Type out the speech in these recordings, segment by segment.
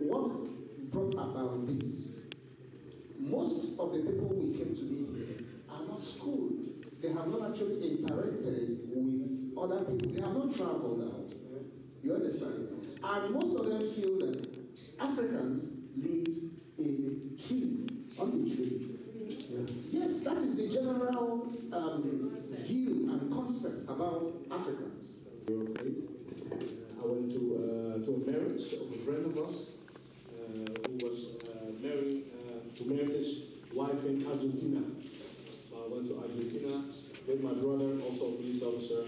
what brought about this? Most of the people we came to meet here are not schooled. They have not actually interacted with other people. They have not traveled out. You understand? And most of them feel that Africans live in the tree, on the tree. Yes, that is the general view and concept about Africans. I went to a marriage of a friend of us who was married his wife in Argentina. So I went to Argentina with my brother, also a police officer,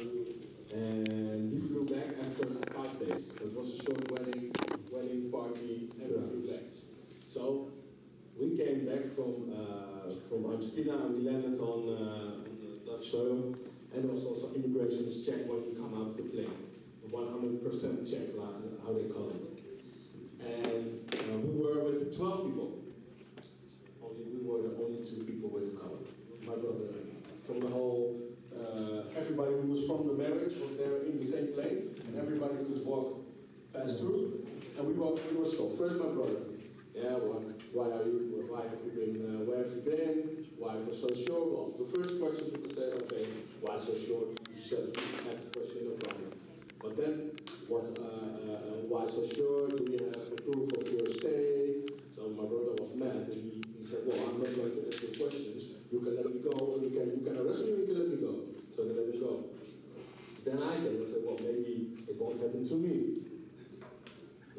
and he flew back after 5 days. It was a short wedding party, and we flew back. So we came back from Argentina and we landed on the Dutch soil, and there was also immigration check when you come out of the plane. 100% check, how they call it. And we were with 12 people. We were the only 2 people with color. My brother and I. From the whole, everybody who was from the marriage was there in the same plane, and everybody could pass through. And we were stopped. First, my brother. Yeah, why have you been, where have you been? Why for so short? Well, the first question people say, okay, why so short? You said, ask the question, no problem. But then, why so short? Do we have proof of your stay? So my brother was mad, and he said, well, I'm not going to ask you questions. You can let me go, or you can arrest me, or you can let me go. So they let me go. Then I came and said, well, maybe it won't happen to me.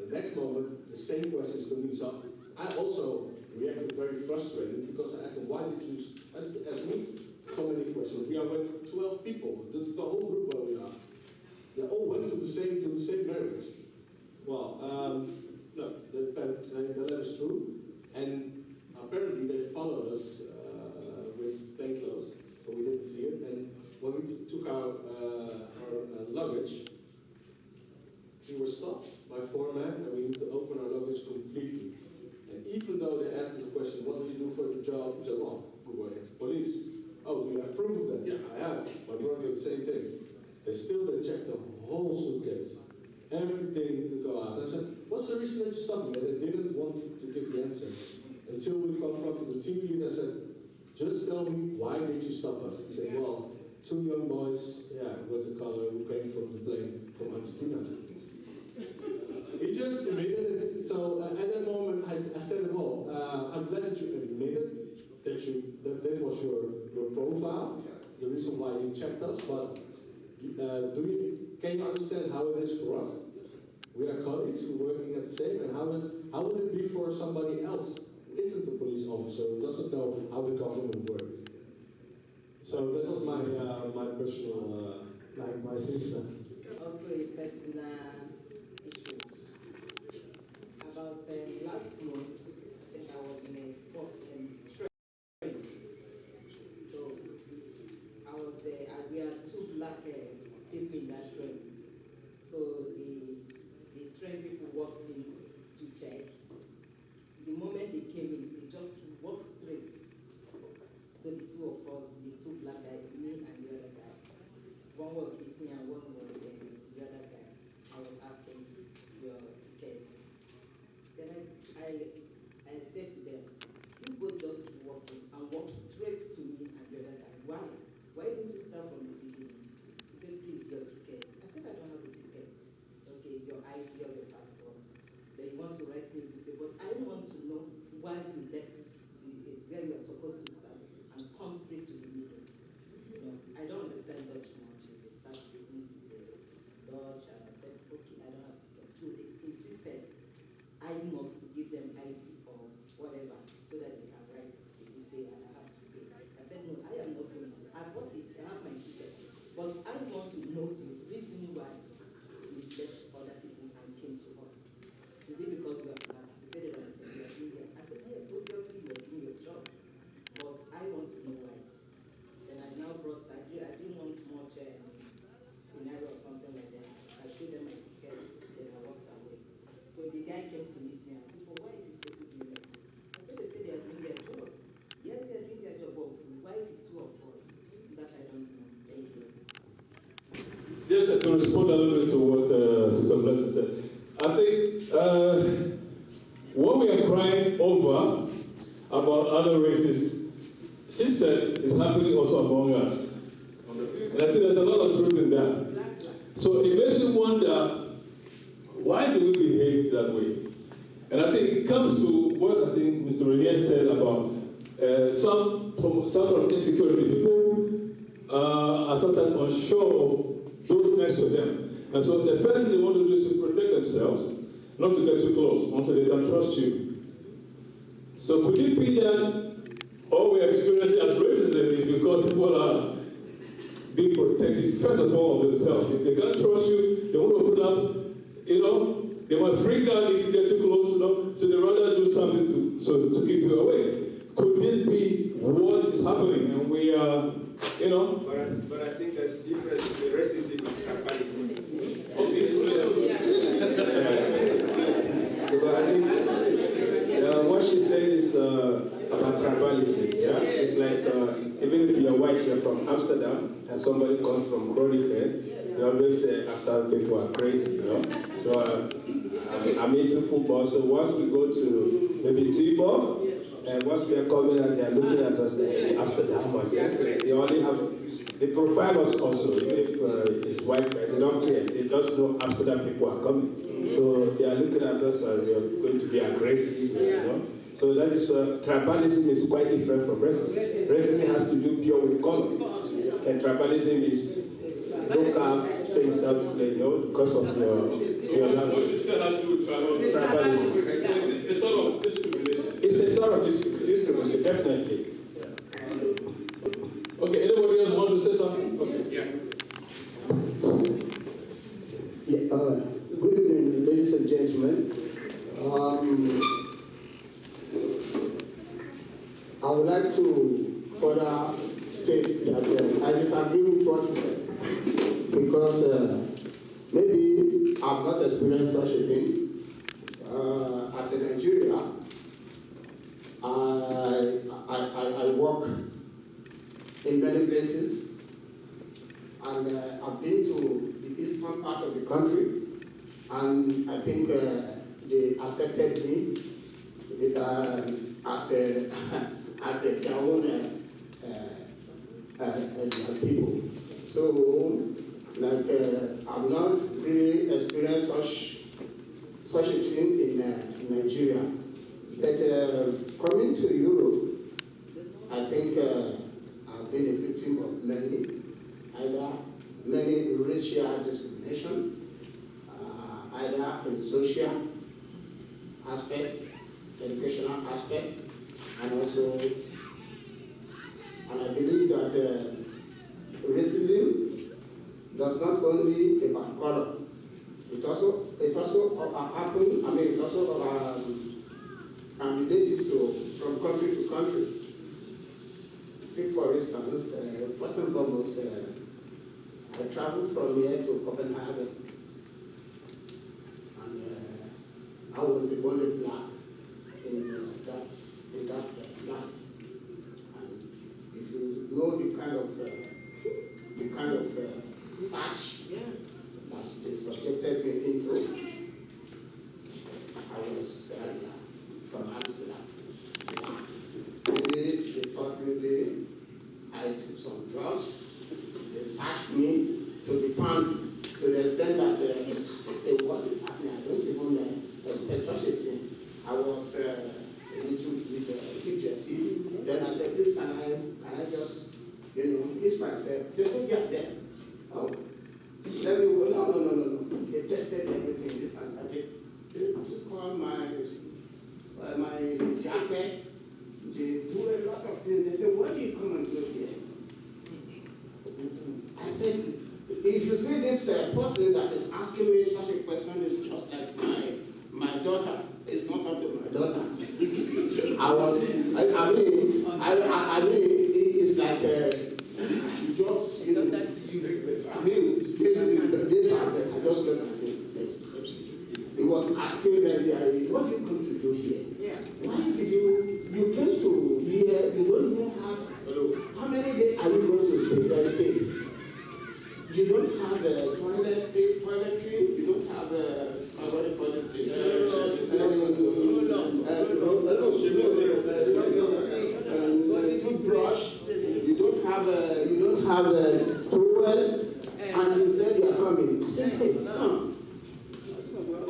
The next moment, the same questions to me. So I also reacted very frustrated because I asked him, why did you ask me so many questions? We are with 12 people. This is the whole group where we are. They all went to the same marriage. Well, no, that is true. And apparently they followed us with plain clothes, so we didn't see it. And when we took our luggage, we were stopped by 4 men, and we need to open our luggage completely. And even though they asked us the question, what do you do for the job? We said, well, we work at the police. Oh, do you have proof of that? Yeah, I have. My brother did the same thing. They checked the whole suitcase. Everything to go out. I said, what's the reason that you stopped me? And they didn't want to give the answer. Until we confronted the team leader and said, just tell me, why did you stop us? He said, well, 2 young boys, with the color, who came from the plane from Argentina. He just admitted it. So at that moment, I said, well, I'm glad that you admitted that was your profile, the reason why you checked us, but can you understand how it is for us? We are colleagues who are working at the same, and how would it be for somebody else who isn't a police officer, who doesn't know how the government works? So that was my personal, like my sister. Also a personal issue. About last month, I think I was in a train. So I was there, and we had 2 black people in that train. So the train people walked in to check. The moment they came in, they just walked straight. So the 2 of us, the 2 black guys, me and the other guy. One was with me and one was the other guy. I was asking your ticket. Then I said to them, you both just walk in and walk straight to me and the other guy. Why? Why didn't you start from the beginning? He said, please, your ticket. I said, I don't have a ticket. Okay, your ID or your passport. Then you want to write me with it, but I want to know why you left where you are supposed to start and come straight to the middle. You know, I don't understand Dutch much. They start speaking Dutch, and I said, okay, I don't have tickets. So they insisted I must give them ID or whatever so that they can write the detail and I have to pay. I said, no, I am not going to. I bought it, I have my ticket. But I want to know the reason why we left other people and came to us. Is it because we are black? They said that we are doing it. I said, yes, obviously you are doing your job. But I want to know why. Then I now brought, I didn't want much scenario or something like that. I showed them my ticket, then I walked away. So the guy came to meet me and said, well, why is this people doing like this? I said, they say they are doing their jobs. Yes, they are doing their job, but why the 2 of us? That I don't know. Thank you. Yes, to respond a little bit to what Sister Blessing said, I think what we are crying over about other races, sisters, is happening also among us. And I think there's a lot of truth in that. So it makes me wonder, why do we behave that way? And I think it comes to what I think Mr. Renier said about some sort of insecurity. People are sometimes unsure of those next to them. And so the first thing they want to do is to protect themselves, not to get too close until they can trust you. So could it be that all we're experiencing as racism is because people are being protected, first of all, of themselves? If they can't trust you, they won't open up, they might freak out if you get too close, so they rather do something to keep you away. Could this be what is happening? And we are, But I think there's difference between racism and tribalism. Because I think what she said is about tribalism. Yeah, it's like even if you're white, you're from Amsterdam, and somebody comes from Groningen, you always say after people are crazy, So I'm into football, so once we go to maybe Tibor, and once we are coming and they are looking at us, the Amsterdamers, they only have, they profile us also, even if it's white, they don't care, they just know Amsterdam people are coming. So they are looking at us and we are going to be aggressive, So that is, tribalism is quite different from racism. Racism has to do pure with color, and tribalism is local things that, because of your language. What you said has to do with tribalism. It's sort of discrimination. It's a sort of discrimination, definitely. Okay, anybody else want to say something? Okay. Good evening, ladies and gentlemen. I would like to further state that I disagree with what you said, because maybe I've not experienced such a thing. As a Nigerian, I work in many places, and I've been to the eastern part of the country, and I think they accepted me as their own people. So, I've not really experienced such a thing in Nigeria. But coming to Europe, I think I've been a victim of many racial discrimination, either in social aspects, educational aspects, and also, and I believe that racism does not only about color. It also happens. I mean, it also can relate from country to country. Take for instance, first and foremost, I traveled from here to Copenhagen, and I was the only black in that flight. And if you know the kind of search that they subjected me into, I was from Amsterdam. Maybe they thought maybe I took some drugs. They searched me to the pant to the extent that they said, what is happening? I don't even expect such a thing. I was a little bit fidgety. Then I said, please, can I just, ease myself? They said, yeah, there. Oh. Let me go. No. They tested everything, this and that. They took on my jacket. They do a lot of things. They said, what do you come and do here? I said, if you see this person that is asking me such a question, is just like my daughter. It's not up to my daughter. I mean, it's like just, I just look at him. He was asking me, what do you come to do here? Yeah. Why did you came to here, you don't even have, how many days are you going to stay? You don't have a toiletry, you don't have a, what do you call this? have a towel, and you said you are coming. I said, hey, come.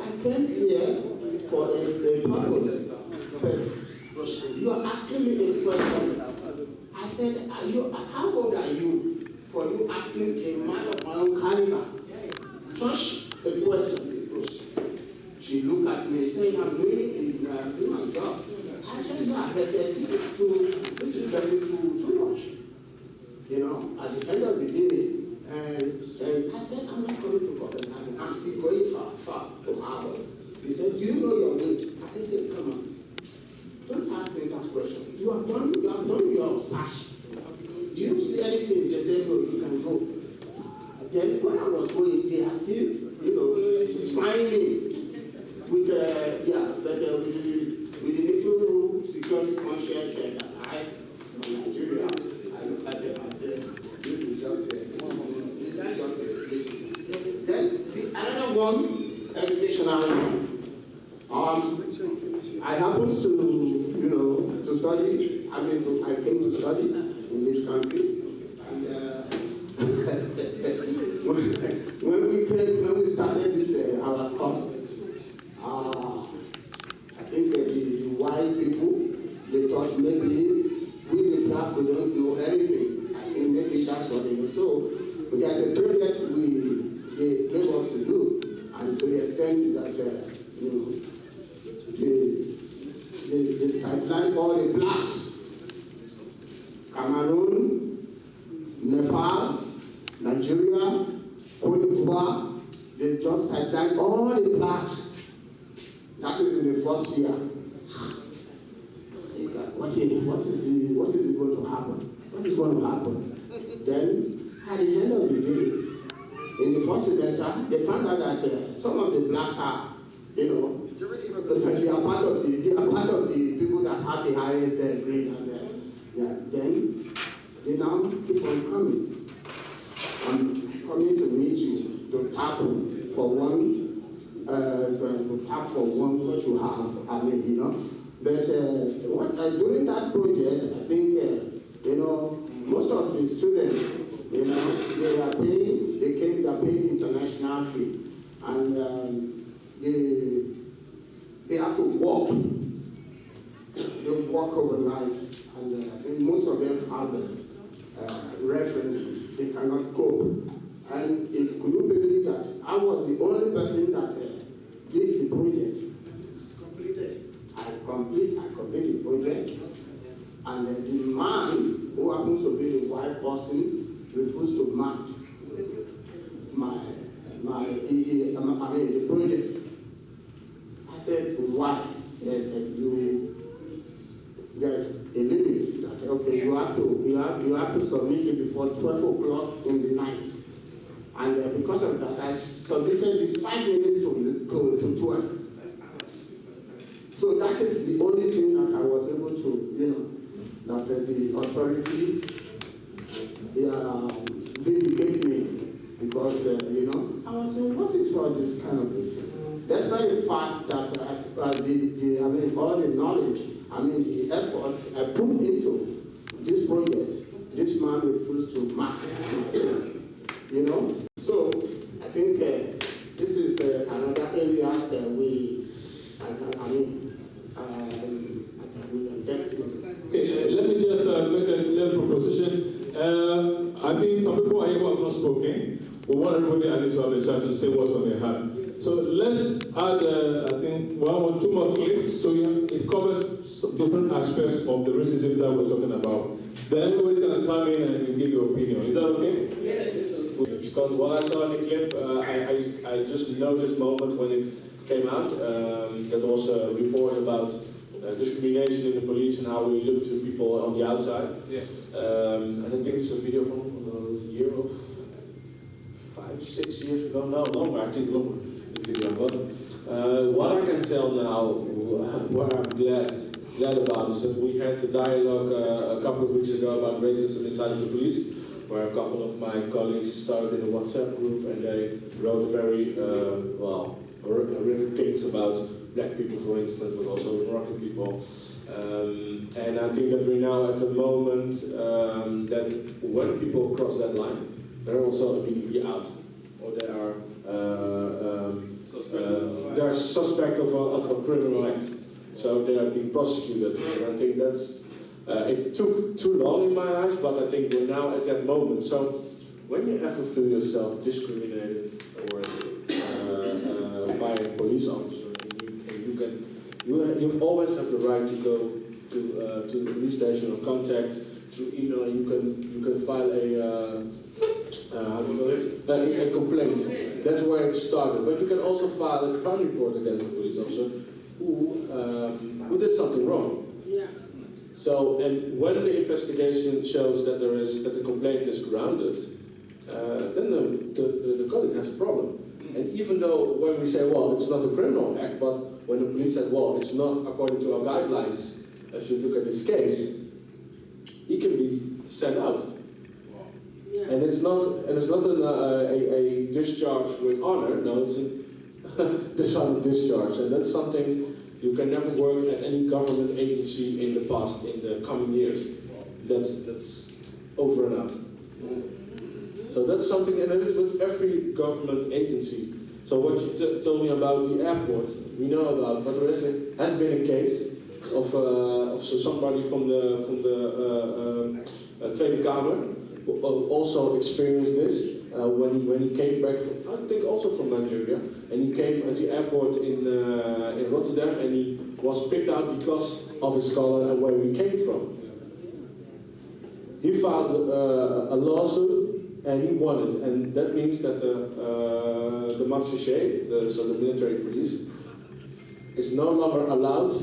I came here for a purpose, but you are asking me a question. I said, how old are you for you asking a man of my own caliber such a question? She looked at me and said, I'm doing my job. I said, yeah, but this is getting too much. You know, at the end of the day, and I said, I'm not coming to Copenhagen. I'm still going far to Harvard. He said, do you know your way? I said, hey, come on. Don't ask me that question. You have done your search. Do you see anything? They said, no, you can go. Then when I was going, they are still, smiling me. With with the little security conscience that I, from Nigeria, I look at them and say, this is just a Then another one, educational. I happen to study. I came to study in this country. And when we started this our course, I think the white people, they thought maybe we the black, we don't know anything. I think maybe that's what they know. So there's a project they gave us to do, and to the extent that they sideline all the blacks. Cameroon, Nepal, Nigeria, Cote d'Ivoire, they just sideline all the blacks. That is in the first year. I say, God, what is going to happen? What is going to happen? Then, at the end of the day, in the first semester, they found out that some of the blacks are, they are part of the people that have the highest grade, and then they now keep on coming. I'm coming to meet you to tap for one. What you have, But during that project, I think most of the students, they are paying international fee, and they have to walk. They walk overnight, and I think most of them have references. They cannot cope. And could you believe that I was the only person that did the project? I completed the project, and the man who happens to be the white person refused to mark the project. I said, why? They said, there's a limit that you have to submit it before 12 o'clock in the night. And because of that, I submitted it 5 minutes to 12. So that is the only thing that I was able to, that the authority vindicate me, because, I was saying, what is all this kind of thing? Despite the fact that all the knowledge, the efforts I put into this project, this man refused to mark my test. So I think this is another area we can definitely. Okay, let me just make a little proposition. I think some people are here who have not spoken. We want everybody at least to have a chance to say what's on their heart. So let's add, I think, 1 or 2 more clips so it covers different aspects of the racism that we're talking about. Then everybody can come in and give your opinion. Is that okay? Yes. Because what I saw in the clip, I just noticed the moment when it came out. That was a report about discrimination in the police and how we look to people on the outside. Yeah. And I think it's a video from a year of 5, 6 years ago. No, longer. I think longer. The video. But what I can tell now, what I'm glad about, is that we had the dialogue a couple of weeks ago about racism inside the police, where a couple of my colleagues started in a WhatsApp group and they wrote very horrific things about black people, for instance, but also Moroccan people. And I think that we're now at the moment that when people cross that line, they're also immediately out, or they are suspect of a criminal act, so they are being prosecuted. And I think that's it took too long in my eyes, but I think we're now at that moment. So when you ever feel yourself discriminated or by a police officer, and you've always have the right to go to the police station or contact through email. You can file a complaint. That's where it started. But you can also file a crime report against the police officer who did something wrong. Yeah. So, and when the investigation shows that the complaint is grounded, then the colleague has a problem. And even though when we say, well, it's not a criminal act, but when the police said, well, it's not according to our guidelines, as you look at this case, he can be sent out. Yeah. And it's not a discharge with honor. No, it's a dishonored discharge, and that's something you can never work at any government agency in the past, in the coming years. That's over and out. So that's something, and it is with every government agency. So what you told me about the airport, we know about, but there has been a case of somebody from the Tweede Kamer who also experienced this when he came back from, I think also from Nigeria, and he came at the airport in Rotterdam, and he was picked out because of his color and where he came from. He filed a lawsuit and he won it, and that means that the Majesty, so the military police, is no longer allowed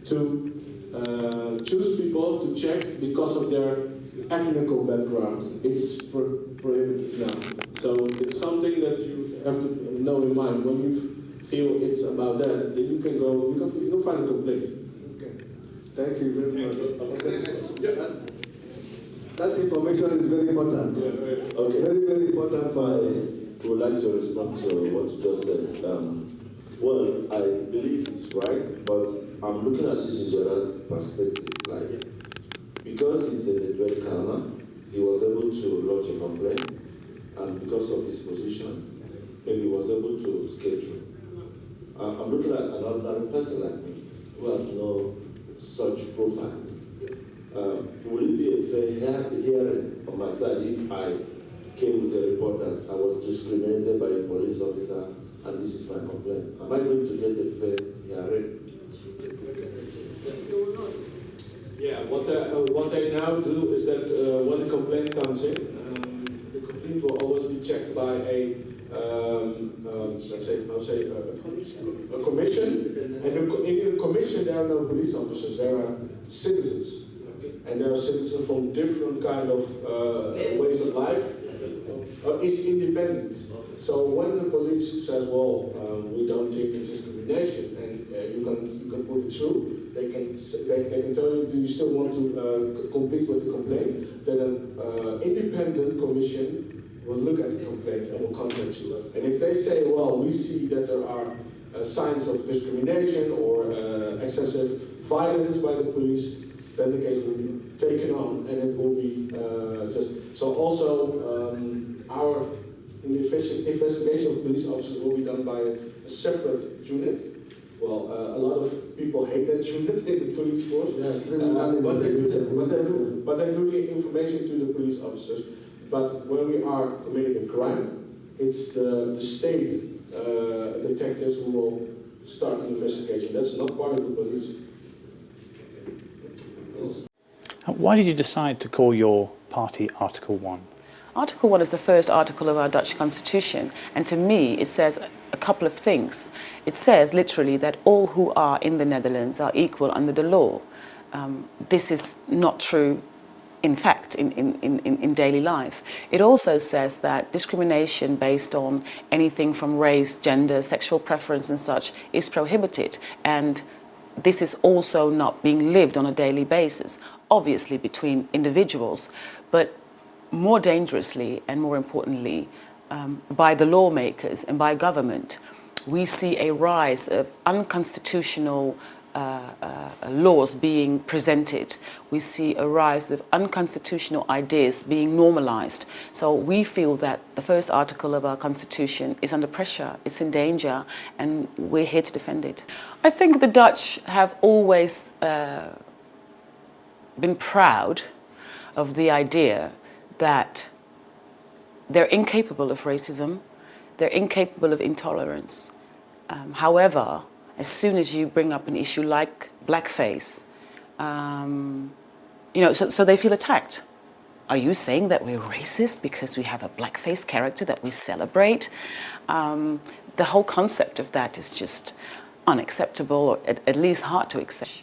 to choose people to check because of their ethnical background. It's prohibited now. So it's something that you have to know in mind. When you feel it's about that, then you can go, you can find a complaint. Okay. Thank you very much. That information is very important. Okay. Very, very important for us. I would like to respond to what you just said. Well, I believe it's right, but I'm looking at it in the other perspective. Like, because he's a Nigerian Community, he was able to lodge a complaint, and because of his position, maybe he was able to skate through. I'm looking at another person like me, who has no such profile. Will it be a fair hearing on my side if I came with a report that I was discriminated by a police officer and this is my complaint? Am I going to get a fair hearing? Yeah, what they now do is that when a complaint comes in, the complaint will always be checked by a let's say a commission, and in the commission there are no police officers, there are citizens. And there are citizens from different kind of ways of life. It's independent. So when the police says, well, we don't think it's discrimination, and you can put it through, they can tell you, do you still want to complete with the complaint? Then an independent commission will look at the complaint and will contact you. And if they say, well, we see that there are signs of discrimination or excessive violence by the police, then the case will be taken on, and it will be just so. Also, our investigation of police officers will be done by a separate unit. Well, a lot of people hate that unit in the police force, but they do the information to the police officers. But when we are committing a crime, it's the state detectives who will start the investigation. That's not part of the police. Why did you decide to call your party Article 1? Article 1 is the first article of our Dutch constitution, and to me it says a couple of things. It says literally that all who are in the Netherlands are equal under the law. This is not true in fact in daily life. It also says that discrimination based on anything from race, gender, sexual preference and such is prohibited, and this is also not being lived on a daily basis, obviously between individuals, but more dangerously and more importantly by the lawmakers and by government. we see a rise of unconstitutional laws being presented. We see a rise of unconstitutional ideas being normalized. So we feel that the first article of our Constitution is under pressure, it's in danger, and we're here to defend it. I think the Dutch have always been proud of the idea that they're incapable of racism, they're incapable of intolerance. However, as soon as you bring up an issue like blackface, so they feel attacked. Are you saying that we're racist because we have a blackface character that we celebrate? The whole concept of that is just unacceptable, or at least hard to accept.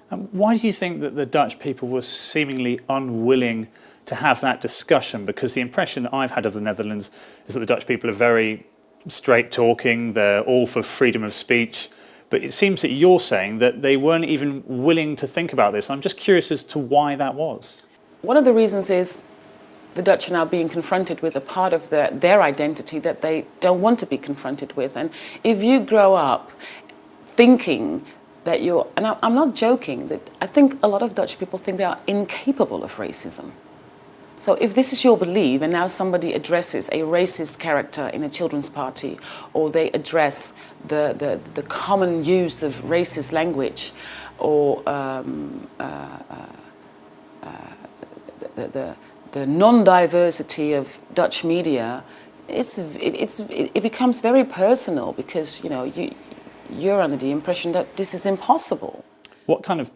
Why do you think that the Dutch people were seemingly unwilling to have that discussion? Because the impression that I've had of the Netherlands is that the Dutch people are very straight talking, they're all for freedom of speech, but it seems that you're saying that they weren't even willing to think about this. I'm just curious as to why that was. One of the reasons is the Dutch are now being confronted with a part of their identity that they don't want to be confronted with. And if you grow up thinking that you're, and I'm not joking, that I think a lot of Dutch people think they are incapable of racism. So if this is your belief, and now somebody addresses a racist character in a children's party, or they address the common use of racist language, or the non-diversity of Dutch media, it becomes very personal, because you're under the impression that this is impossible. What kind of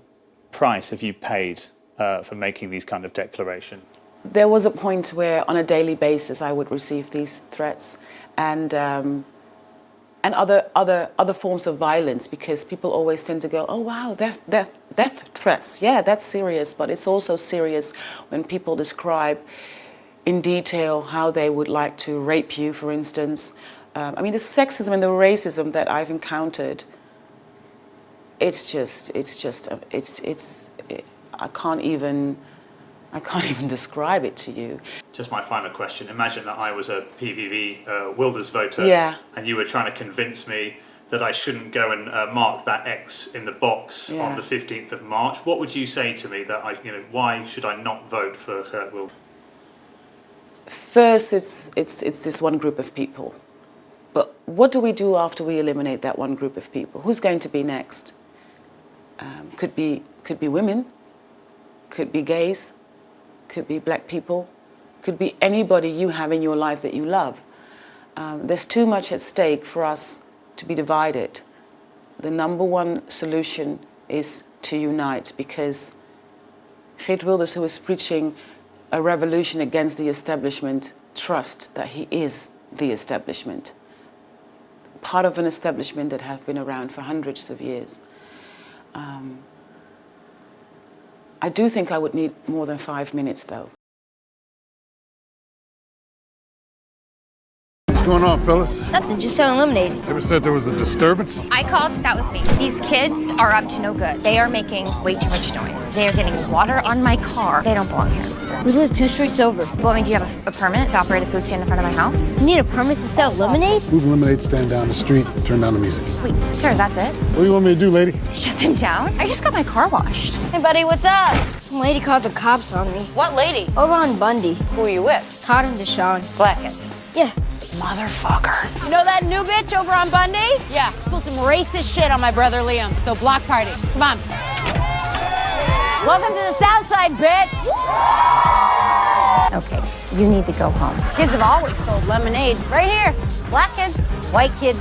price have you paid for making these kind of declarations? There was a point where, on a daily basis, I would receive these threats, and other forms of violence, because people always tend to go, "Oh wow, death threats. Yeah, that's serious." But it's also serious when people describe in detail how they would like to rape you, for instance. I mean, the sexism and the racism that I've encountered, I can't even describe it to you. Just my final question. Imagine that I was a PVV Wilders voter, yeah, and you were trying to convince me that I shouldn't go and mark that X in the box on the 15th of March. What would you say to me that why should I not vote for Geert Wilders? First, it's this one group of people. But what do we do after we eliminate that one group of people? Who's going to be next? Could be women, could be gays, could be black people, could be anybody you have in your life that you love. There's too much at stake for us to be divided. The number one solution is to unite, because Geert Wilders, who is preaching a revolution against the establishment, trust that he is the establishment. Part of an establishment that have been around for hundreds of years. I do think I would need more than 5 minutes, though. What's going on, fellas? Nothing, just selling lemonade. Ever said there was a disturbance? I called, that was me. These kids are up to no good. They are making way too much noise. They are getting water on my car. They don't belong here, sir. We live 2 streets over. Well, I mean, do you have a permit to operate a food stand in front of my house? You need a permit to sell lemonade? Move the lemonade stand down the street and turn down the music. Wait, sir, that's it? What do you want me to do, lady? Shut them down? I just got my car washed. Hey, buddy, what's up? Some lady called the cops on me. What lady? Over on Bundy. Who are you with? Todd and Deshaun. Blackets. Yeah. Motherfucker. You know that new bitch over on Bundy? Yeah, pulled some racist shit on my brother Liam. So block party. Come on. Welcome to the South Side, bitch. Okay, you need to go home. Kids have always sold lemonade. Right here. Black kids, white kids,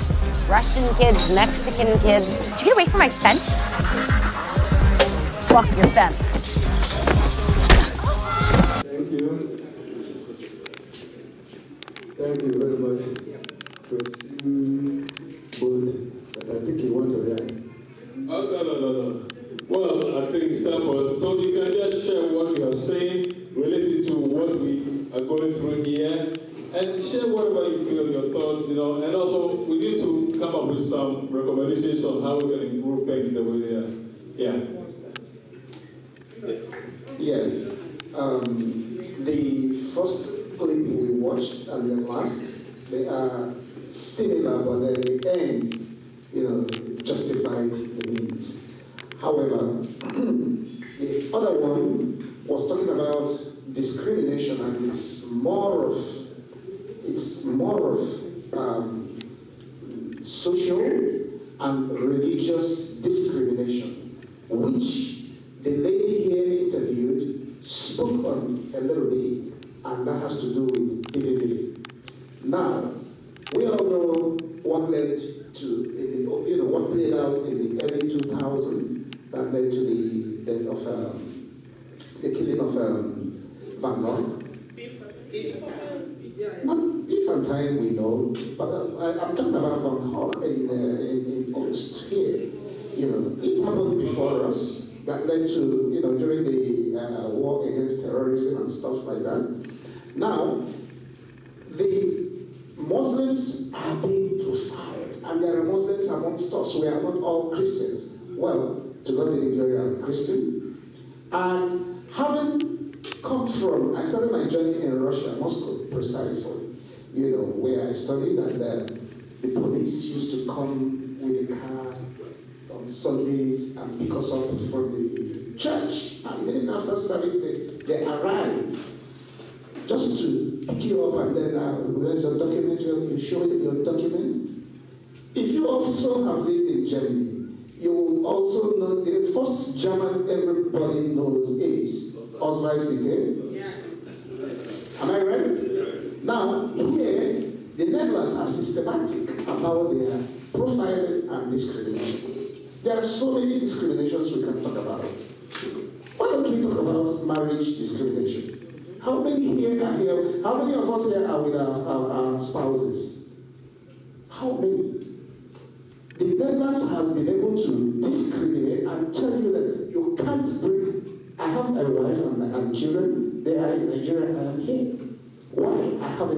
Russian kids, Mexican kids. Did you get away from my fence? Fuck your fence. Thank you. Thank you very much. Both, but I think you want to react. Oh, no. Well, I think it's time for us. So you can just share what you have seen related to what we are going through here, and share whatever you feel, your thoughts, and also we need to come up with some recommendations on how we can improve things the way they are. Yeah. Yeah. The first clip we watched and the last, they are similar, but then the end, justified the means. However, the other one was talking about discrimination, and it's more of social and religious discrimination, which the lady here interviewed spoke on a little bit, and that has to do with PVV. Now, we all know what led to, what played out in the early 2000s that led to the death of, the killing of Van Gogh. Not Infantine, we know, but I'm talking about Van Gogh in August here. It happened before us. That led to, during the war against terrorism and stuff like that. Now, the Muslims are being profiled, and there are Muslims amongst us. We are not all Christians. Well, to God be the glory, I'm a Christian. And having come from, I started my journey in Russia, Moscow precisely, where I studied, and the police used to come with a car on Sundays and pick us up from the church. And even after service, they arrive just to pick you up, and then where's your document? You show your document. If you also have lived in Germany, you will also know the first German everybody knows is Ausweisbitte. Am I right? Now, here, the Netherlands are systematic about their profiling and discrimination. There are so many discriminations we can talk about. Why don't we talk about marriage discrimination? How many here are here? How many of us here are with our spouses? How many? The Netherlands has been able to discriminate and tell you that you can't bring. I have a wife and children. They are in Nigeria. I am here. Why? I have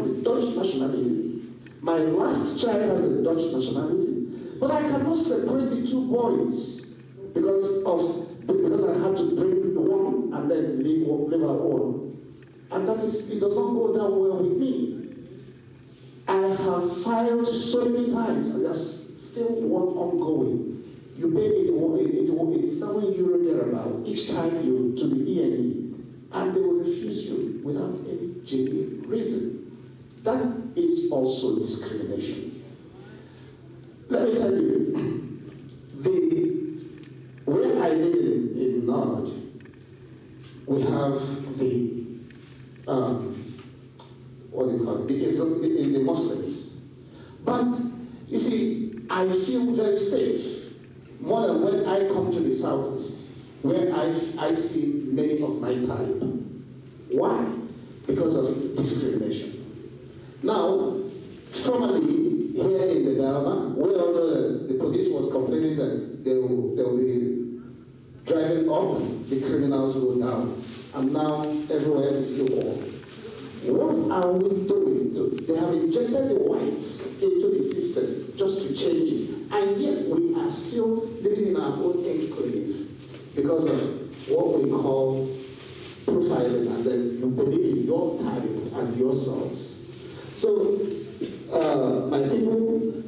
the Dutch nationality. My last child has a Dutch nationality, but I cannot separate the two boys because I had to bring one and then leave our own. And it does not go down well with me. I have filed so many times, and there's still one ongoing. You pay €87 thereabout each time you to the E&E, and they will refuse you without any genuine reason. That is also discrimination. Let me tell you, where I live in Nord, we have the the Muslims. But you see, I feel very safe more than when I come to the southeast, where I see many of my type. Why? Because of discrimination. Now, formerly here in the Bijlmermeer, we all know that the police was complaining that they will be driving up, the criminals go down, and now everywhere is equal. What are we doing? They have injected the whites into the system just to change it, and yet we are still living in our own enclave because of what we call profiling, and then you believe in your type and yourselves. So, my people,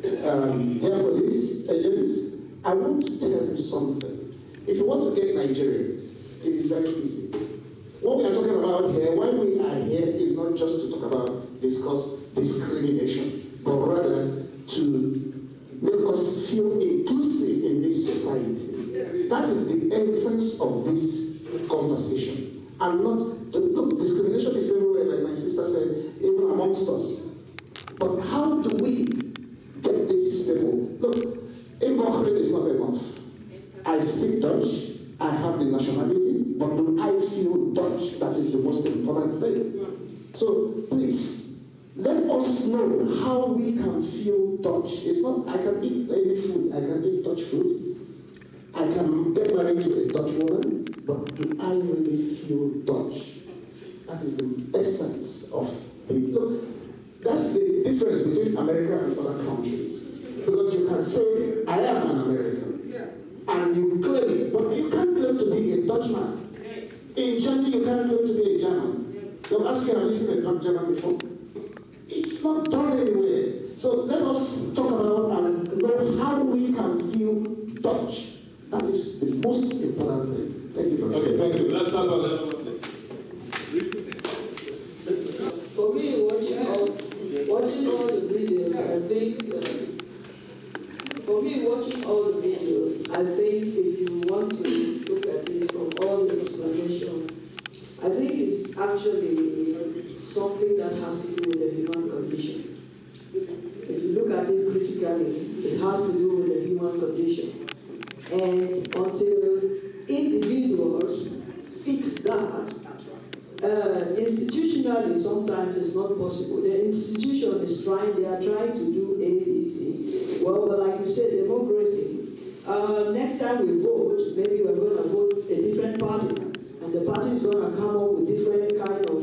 dear police agents, I want to tell you something. If you want to get Nigerians, it is very easy. What we are talking about here, why we are here, is not just to discuss discrimination, but rather to make us feel inclusive in this society. Yes. That is the essence of this conversation. And not, look, discrimination is everywhere, like my sister said, even amongst us. But how do we get this people? Look, Bijlmermeer is not enough. I speak Dutch, I have the nationality, but do I feel Dutch? That is the most important thing. So please, let us know how we can feel Dutch. It's not, I can eat any food, I can eat Dutch food. I can get married to a Dutch woman, but do I really feel Dutch? That is the essence of it. Look, that's the difference between America and other countries. Because you can say, I am an American. And you claim it, but you can't claim to be a Dutchman. In Germany, you can't claim to be a German. They'll ask you, have you seen a German before? It's It's not done anywhere. So let us talk about and know how we can feel Dutch. That is the most important thing. Thank you very much. Okay, thank you. Let's have a little. For me, watching all the videos, I think, if you want to look at it from all the explanation, I think it's actually something that has to do with the human condition. If you look at it critically, it has to do with the human condition. And until individuals fix that, institutionally, sometimes it's not possible. The institution is they are trying to do A, B, C. Well, but like you said, democracy. Next time we vote, maybe we're going to vote a different party, and the party is going to come up with different kind of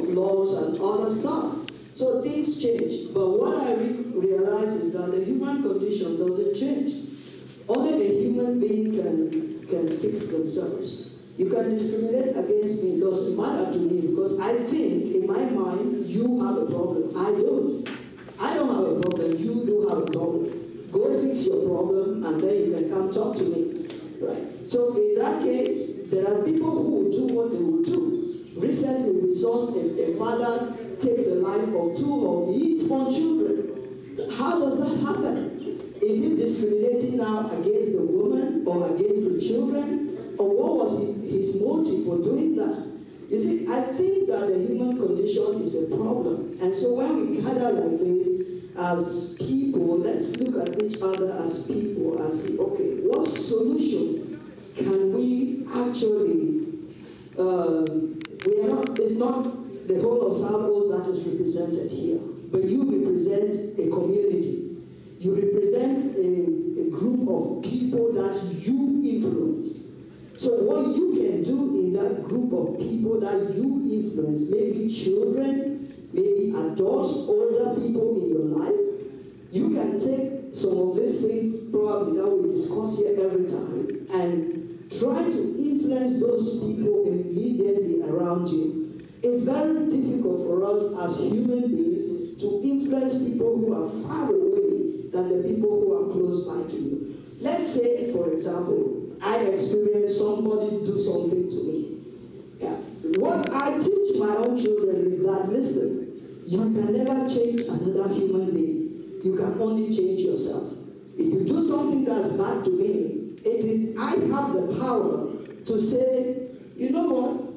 laws and other stuff. So things change. But what I realize is that the human condition doesn't change. Only a human being can fix themselves. You can discriminate against me, it doesn't matter to me, because I think, in my mind, you have a problem. I don't. I don't have a problem, you do have a problem. Go fix your problem, and then you can come talk to me, right? So in that case, there are people who will do what they will do. Recently, we saw a father take the life of 2 of his own children. How does that happen? Is he discriminating now against the woman or against the children? Or what was his motive for doing that? You see, I think that the human condition is a problem. And so when we gather like this, as people, let's look at each other as people and see, okay, what solution can we actually, it's not the whole of South that is represented here, but you represent a community. You represent a group of people that you influence. So what you can do in that group of people that you influence, maybe children, maybe adults, older people in your life, you can take some of these things probably that we discuss here every time and try to influence those people immediately around you. It's very difficult for us as human beings to influence people who are far away than the people who are close by to you. Let's say, for example, I experience somebody do something to me. Yeah. What I teach my own children is that, listen, you can never change another human being. You can only change yourself. If you do something that's bad to me, it is I have the power to say, you know what?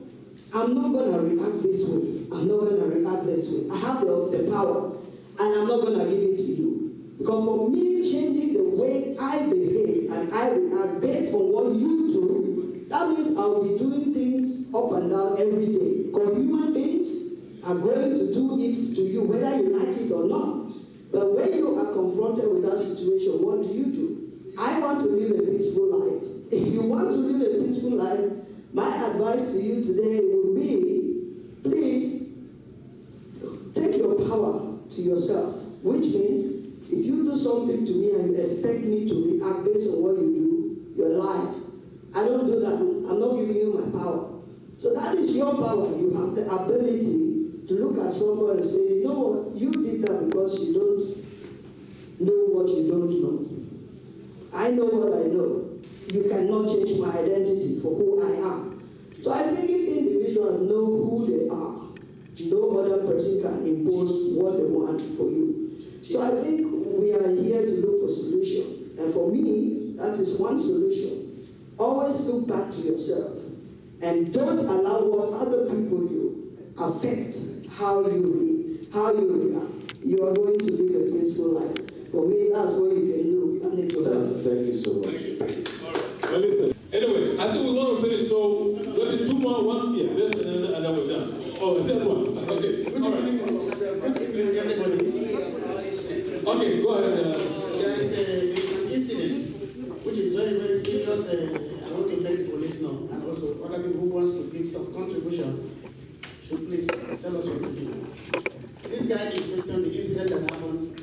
I'm not going to react this way. I'm not going to react this way. I have the power, and I'm not going to give it to you. Because for me, changing the way I behave and I react based on what you do, that means I'll be doing things up and down every day. Because human beings are going to do it to you, whether you like it or not. But when you are confronted with that situation, what do? I want to live a peaceful life. If you want to live a peaceful life, my advice to you today would be, please, take your power to yourself, which means if you do something to me and you expect me to react based on what you do, you're lying. I don't do that. I'm not giving you my power. So that is your power. You have the ability to look at someone and say, you know what, you did that because you don't know what you don't know. I know what I know. You cannot change my identity for who I am. So I think if individuals know who they are, no other person can impose what they want for you. So I think we are here to look for solution. And for me, that is one solution. Always look back to yourself and don't allow what other people do affect how you react. You are going to live a peaceful life. For me, that's what you can do. And it will help. Thank you so much. All right. Well, listen. Anyway, I think we want to finish. So maybe 2 more, 1 here, this and then we're done. Oh, and then one. Okay. All right. Okay, go ahead. There is an incident which is very, very serious. I want to let the police know, and also other people who wants to give some contribution should please tell us what to do. This guy in question, the incident that happened,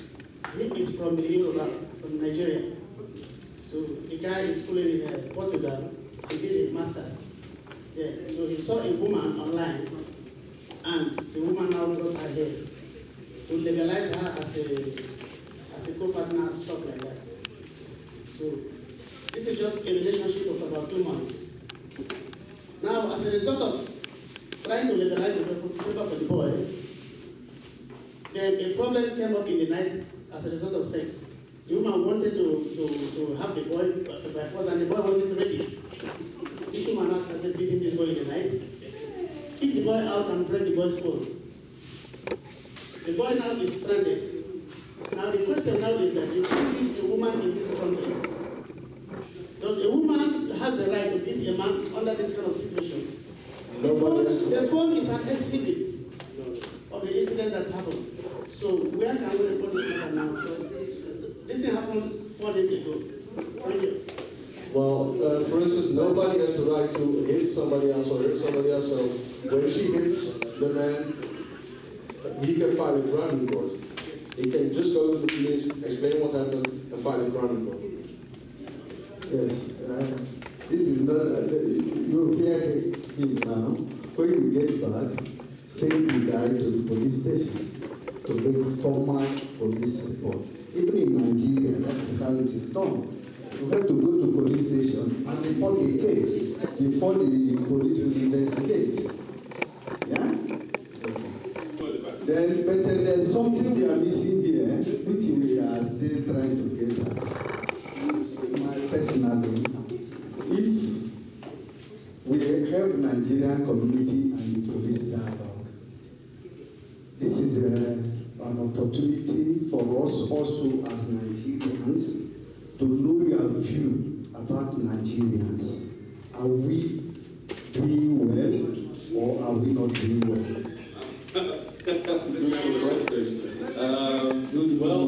he is from the Yoruba, from Nigeria. So the guy is schooling in Portugal. He did a master's there. So he saw a woman online, and the woman now brought her hair. to legalize her as a co-partner, stuff like that. So this is just a relationship of about 2 months. Now, as a result of trying to legalize the paper for the boy, then a problem came up in the night as a result of sex. The woman wanted to have the boy by force, and the boy wasn't ready. This woman now started beating this boy in the night, kicked the boy out and broke the boy's phone. The boy now is stranded. Now the question now is that you can't beat a woman in this country. Does a woman have the right to beat a man under this kind of situation? The phone is an exhibit of the incident that happened. So where can we report this matter now? Because this thing happened 4 days ago. Thank you. Well, for instance, nobody has the right to hit somebody else or hurt somebody else. So when she hits the man, he can file a crime report. He can just go to the police, explain what happened, and file a crime report. Yes, this is not, you hear him now. When you get back, send the guy to the police station to make formal police report. Even in Nigeria, that is how it is done. You have to go to police station and report the case before the police will investigate. Yeah? Then, but there's something we are missing here, which we are still trying to get at. Personally, if we have Nigerian community and the police dialogue, this is an opportunity for us also as Nigerians to know your view about Nigerians. Are we doing well or are we not doing well? Well,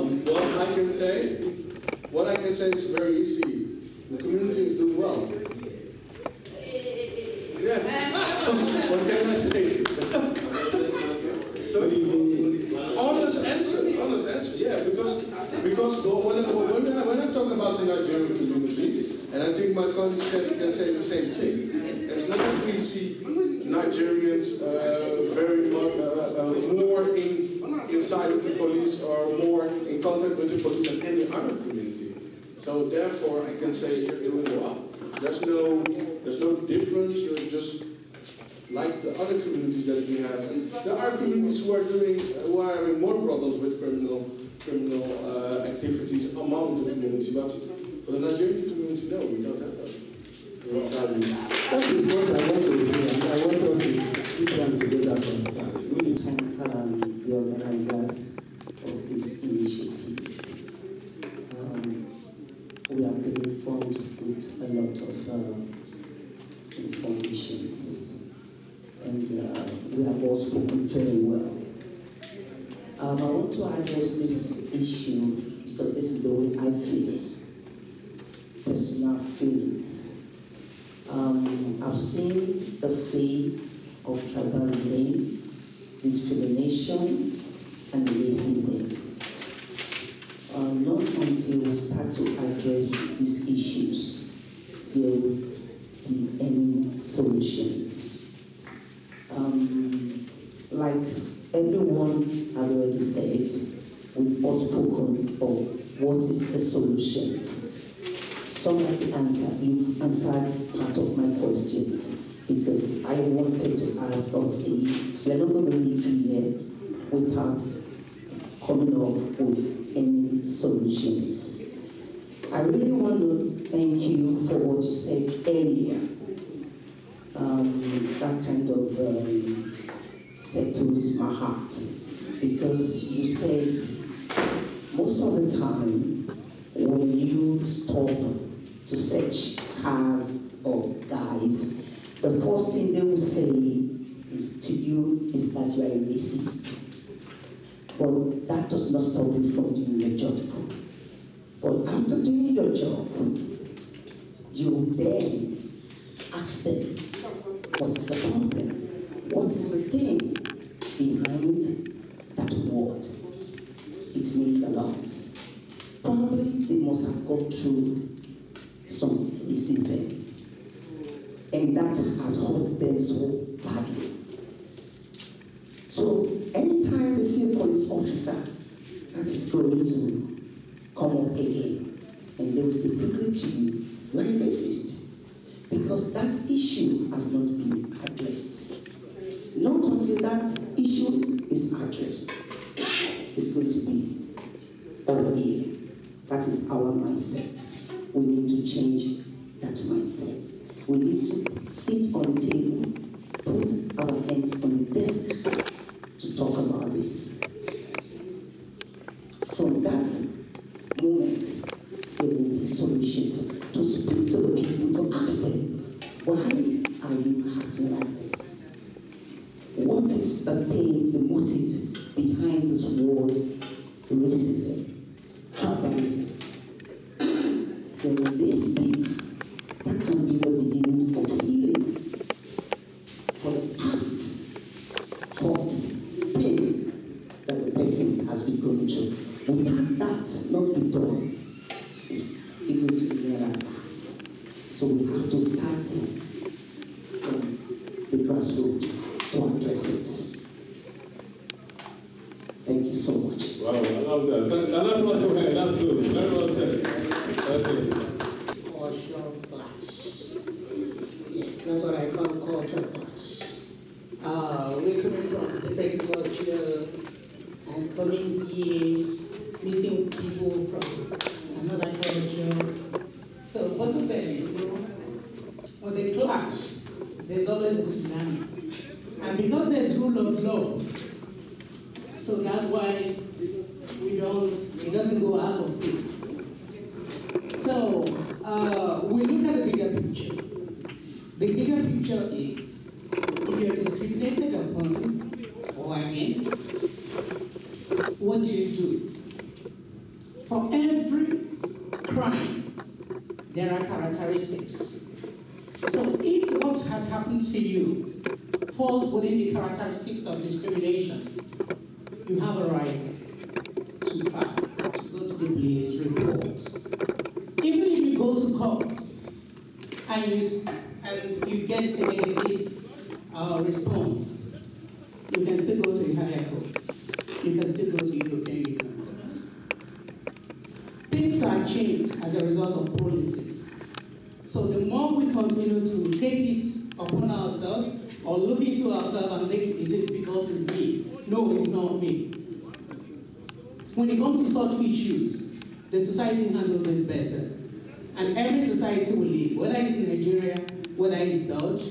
what I can say is very easy. The community is doing well. Yeah. What can I say? So, honest answer. Yeah, because when I talk about the Nigerian community, and I think my colleagues can say the same thing, it's not that we see Nigerians very much more inside of the police or more in contact with the police than any other community. So therefore, I can say you're doing well. There's no difference. You're just like the other communities that we have. There are communities who are having more problems with criminal activities among the community, but for the Nigerian community, no, we don't have that. That is what I want to do, and I want us to come together from that. We thank the organizers of this initiative. We have been informed with a lot of informations, and we have all spoken very well. I want to address this issue because this is the way I feel, personal feelings. I've seen the face of tribalism, discrimination, and racism. Not until we start to address these issues, there will be any solutions. Like everyone had already said, we've all spoken of what is the solutions. Some of the answer, you've answered part of my questions because I wanted to ask or see, we're not going to leave here without coming up with any solutions. I really want to thank you for what you said earlier. That kind of settles my heart because you said most of the time when you stop to search cars or guys, the first thing they will say is to you is that you are a racist. But that does not stop you from doing your job. But after doing your job, you then ask them, what is the problem? What is the thing behind that word? It means a lot. Probably they must have gone through some racism, and that has hurt them so badly. So anytime they see a police officer cancer that is going to come up again. And they will say quickly to you, you are racist. Because that issue has not been addressed. Not until that issue is addressed, it's going to be all here. That is our mindset. We need to change that mindset. We need to sit on the table, put our hands on the desk to talk about this. From that moment, there will be solutions. To speak to the people, to ask them, why are you acting like this? What is the pain, the motive behind this word, racism, tribalism? Then when they speak, that can be the beginning of healing for the past hurt, pain that the person has been going through. Without that not be done, it's still going to be there like that. So we have to start from the grassroots to address it. Thank you so much. Wow, I love that. Another plus for her, that's good. Very well said. Okay. Cultural clash. Yes, that's what I call cultural clash. We're coming from different culture and coming here, meeting people from another culture. So both of them, you know, when they clash, there's always a tsunami. And because there's rule of law, so that's why it doesn't go out of place. So we look at the bigger picture. The bigger picture is, if you're discriminated upon or against, what do? For every crime, there are characteristics. So if what had happened to you falls within the characteristics of discrimination, you have a right to file, to go to the police, report. Even if you go to court and you get a negative response, you can still go to a higher court. You can still go to European Union courts. Things are changed as a result of policies. So the more we continue to take it upon ourselves or look into ourselves and think it is because it's me. No, it's not me. When it comes to such issues, the society handles it better. And every society will lead, whether it's Nigeria, whether it's Dutch,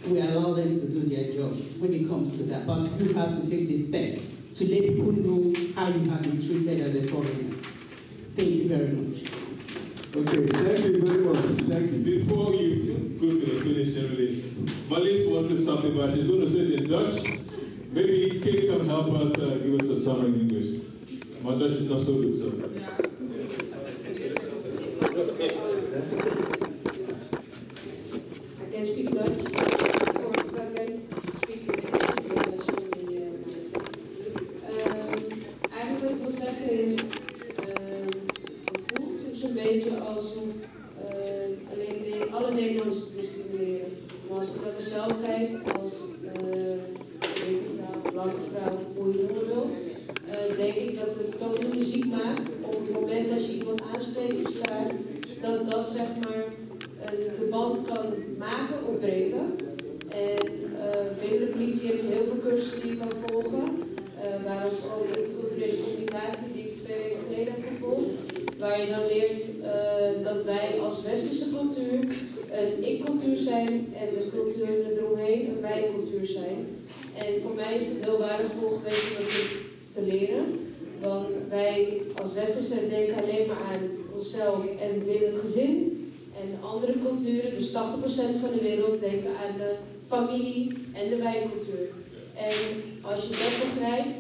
we allow them to do their job when it comes to that. But you have to take this step to let people know how you have been treated as a foreigner. Thank you very much. Okay, thank you very much. Thank you. Before you go to the finish, Emily, Malis wants to say something, but she's going to say it in Dutch. Maybe Kate can help us give us a summary in English. My Dutch is not so good, so. I can speak Dutch. Or I can speak English only myself. Eigenlijk wat ik wil zeggen is, het voelt zo'n beetje alsof alleen alle Nederlanders discrimineren. Maar als ik naar mezelf kijk, als witte vrouw, blanke vrouw, hoe je noemen wil, denk ik dat het toon muziek maakt op het moment dat je iemand aanspreekt of slaat, dat zeg maar de band kan maken of breken. En binnen de politie heb je heel veel cursussen die je kan volgen, waarop ook de culturele communicatie die ik 2 weken geleden heb gevolgd, waar je dan leert dat wij als westerse cultuur een ik-cultuur zijn en de cultuur eromheen een wij-cultuur zijn. En voor mij is het heel waardevol geweest om dat te leren, want wij als westerse denken alleen maar aan onszelf en binnen het gezin. En andere culturen, dus 80% van de wereld, denken aan de familie en de wij-cultuur. En als je dat begrijpt,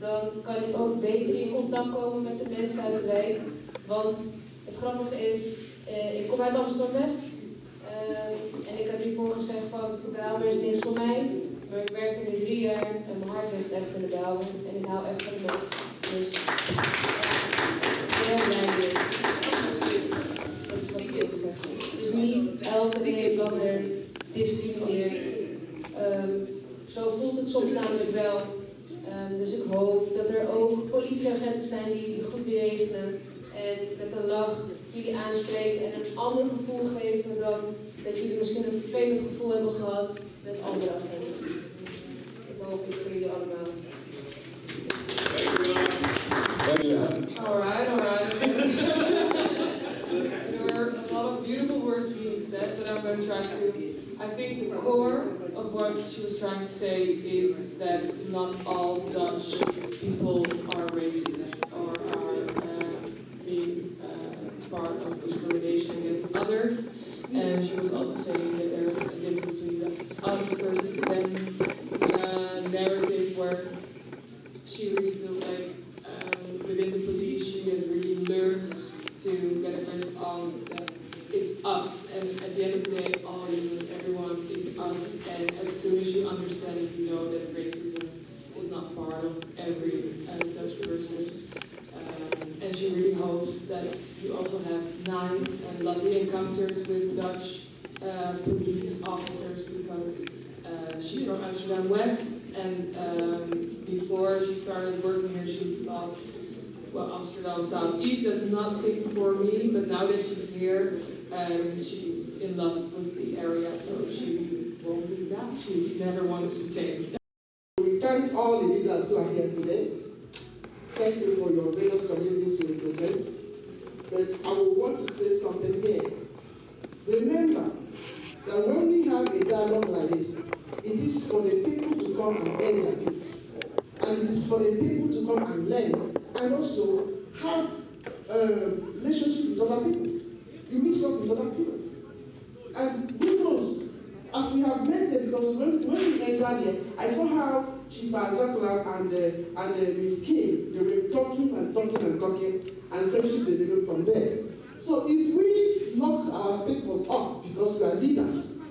dan kan je ook beter in contact komen met de mensen uit de wijk. Want het grappige is, ik kom uit Amsterdam-West en ik heb hiervoor gezegd van Bijlmermeer is niks voor mij, maar ik werk er nu 3 jaar en mijn hart ligt echt in de Bijlmer en ik hou echt van de mensen. Dus heel blij mee. Dat is wat ik wil zeggen. Dus niet elke Nederlander discrimineert. Zo voelt het soms namelijk wel. Dus ik hoop dat er ook politieagenten zijn die goed bejegenen en met een lach jullie aanspreken en een ander gevoel geven dan dat jullie misschien een vervelend gevoel hebben gehad met andere agenten. Dat hoop ik voor jullie allemaal. Alright. There were a lot of beautiful words being said, but I'm going to try to. I think the core of what she was trying to say is that not all Dutch people are racist or are being part of discrimination against others. And she was also saying that there is a difference between the us versus them narrative where she really feels like within the police she has really learned to get a grasp on that it's us, and at the end of the day, all humans, everyone is us, and as soon as you understand it, you know that racism is not part of every Dutch person. And she really hopes that you also have nice and lovely encounters with Dutch police officers, because she's from Amsterdam West, and before she started working here, she thought, well, Amsterdam Southeast, that's nothing for me, but now that she's here, she's in love with the area, so she won't be back. She never wants to change. We thank all the leaders who are here today. Thank you for your various communities you represent. But I would want to say something here. Remember that when we have a dialogue like this, it is for the people to come and earn their people. And it is for the people to come and learn and also have a relationship with other people. You mix up with other people. And who knows, as we have met it, because when we entered here, I saw how Chief Azakla and Ms. King, they were talking, and friendship developed from there. So if we lock our people up because we are leaders,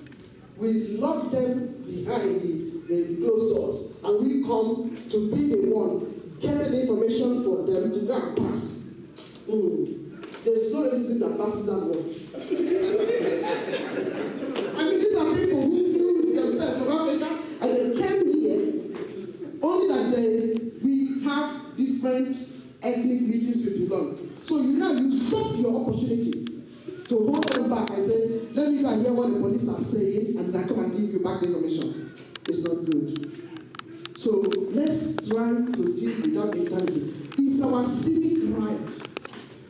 we lock them behind the closed doors, and we come to be the one getting information for them to go and pass. There's no reason that passes that word. I mean, these are people who flew themselves from Africa and they came here, only that we have different ethnic meetings we belong. So you stop your opportunity to hold them back and say, let me go and hear what the police are saying, and then I come and give you back the information. It's not good. So let's try to deal with that mentality. It's our civic right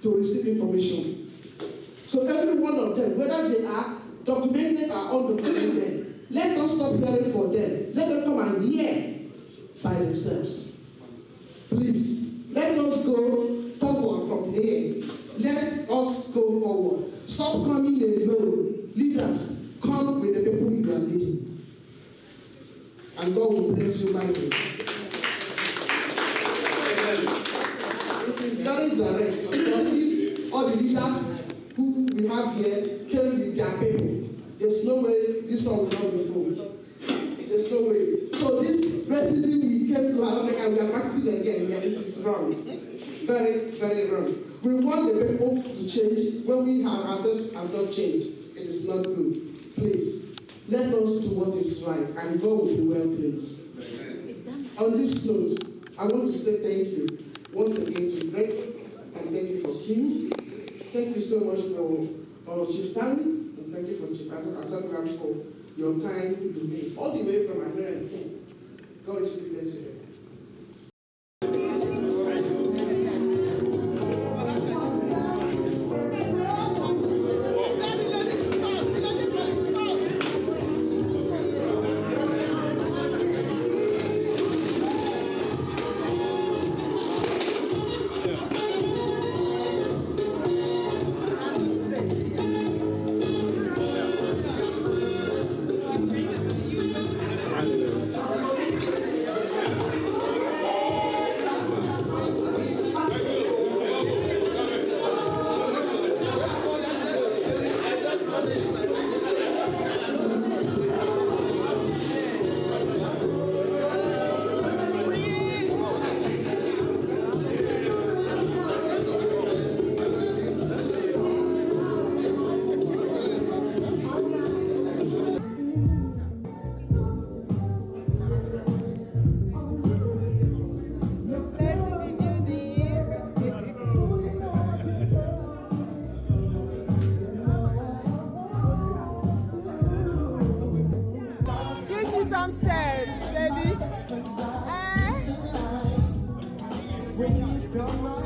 to receive information. So every one of them, whether they are documented or undocumented, let us stop hearing for them. Let them come and hear by themselves. Please, let us go forward from here. Let us go forward. Stop coming alone. Leaders, come with the people you are leading. And God will bless you mightily. It is very direct, because if all the leaders who we have here came with their people, there's no way this one will not be full. There's no way. So this racism we came to Africa, we are practicing again. Yeah, it is wrong. Very, very wrong. We want the people to change when we have ourselves have not changed. It is not good. Please, let us do what is right, and God will be well pleased. On this note, I want to say thank you once again to Greg, and thank you for Kim. Thank you so much for Chief Stanley, and thank you for Chief Azakla for your time you made, all the way from America. God is bless you. when you come out.